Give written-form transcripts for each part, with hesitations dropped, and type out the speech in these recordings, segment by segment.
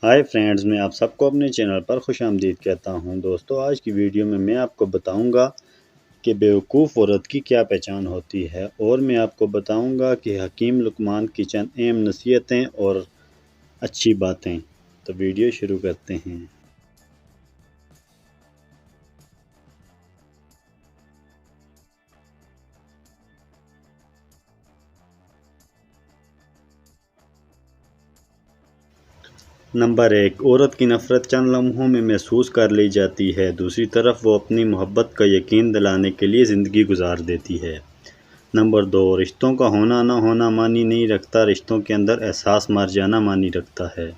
ہائے friends, میں آپ سب کو اپنے چینل پر خوش آمدید کہتا ہوں۔ دوستو، آج کی ویڈیو میں آپ کو بتاؤں گا کہ بیوقوف عورت کی کیا پہچان ہوتی ہے، اور میں آپ کو بتاؤں گا کہ حکیم لقمان کی چند اہم نصیحتیں اور اچھی باتیں۔ تو ویڈیو شروع کرتے ہیں۔ نمبر 1، عورت کی نفرت چند لمحوں میں محسوس کر لی جاتی ہے، دوسری طرف وہ اپنی محبت کا یقین دلانے کے لیے زندگی گزار دیتی ہے۔ نمبر 2، رشتوں کا ہونا نہ ہونا معنی نہیں رکھتا، رشتوں کے اندر احساس مر جانا معنی رکھتا ہے۔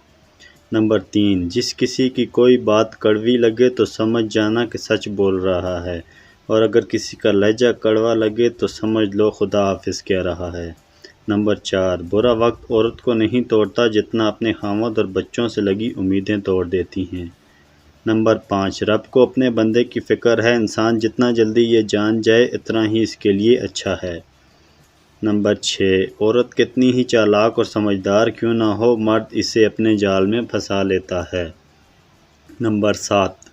نمبر 3، جس کسی کی کوئی بات کڑوی لگے تو سمجھ جانا کہ سچ بول رہا ہے، اور اگر کسی کا لہجہ کڑوا لگے تو سمجھ لو خدا حافظ کہہ رہا ہے۔ نمبر 4، برا وقت عورت کو نہیں توڑتا جتنا اپنے خاوند اور بچوں سے لگی امیدیں توڑ دیتی ہیں۔ نمبر 5، رب کو اپنے بندے کی فکر ہے، انسان جتنا جلدی یہ جان جائے اتنا ہی اس کے لیے اچھا ہے۔ نمبر 6، عورت کتنی ہی چالاک اور سمجھدار کیوں نہ ہو، مرد اسے اپنے جال میں پھنسا لیتا ہے۔ نمبر 7،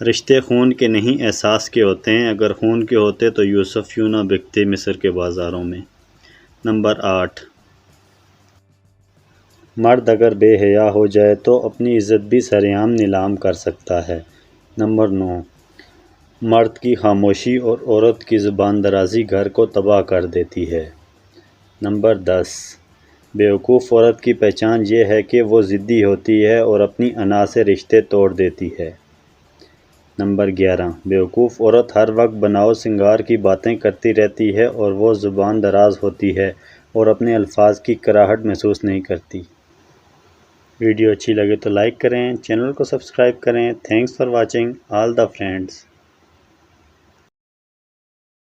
رشتے خون کے نہیں احساس کے ہوتے ہیں، اگر خون کے ہوتے تو یوسف یوں نہ بکتے مصر کے بازاروں میں۔ نمبر 8، مرد اگر بے حیا ہو جائے تو اپنی عزت بھی سرعام نیلام کر سکتا ہے۔ نمبر 9، مرد کی خاموشی اور عورت کی زبان درازی گھر کو تباہ کر دیتی ہے۔ نمبر 10، بیوقوف عورت کی پہچان یہ ہے کہ وہ ضدی ہوتی ہے اور اپنی انا سے رشتے توڑ دیتی ہے۔ نمبر 11، بیوقوف عورت ہر وقت بناؤ سنگار کی باتیں کرتی رہتی ہے اور وہ زبان دراز ہوتی ہے اور اپنے الفاظ کی کراہٹ محسوس نہیں کرتی۔ ویڈیو اچھی لگے تو لائک کریں، چینل کو سبسکرائب کریں۔ Thanks for watching all the friends.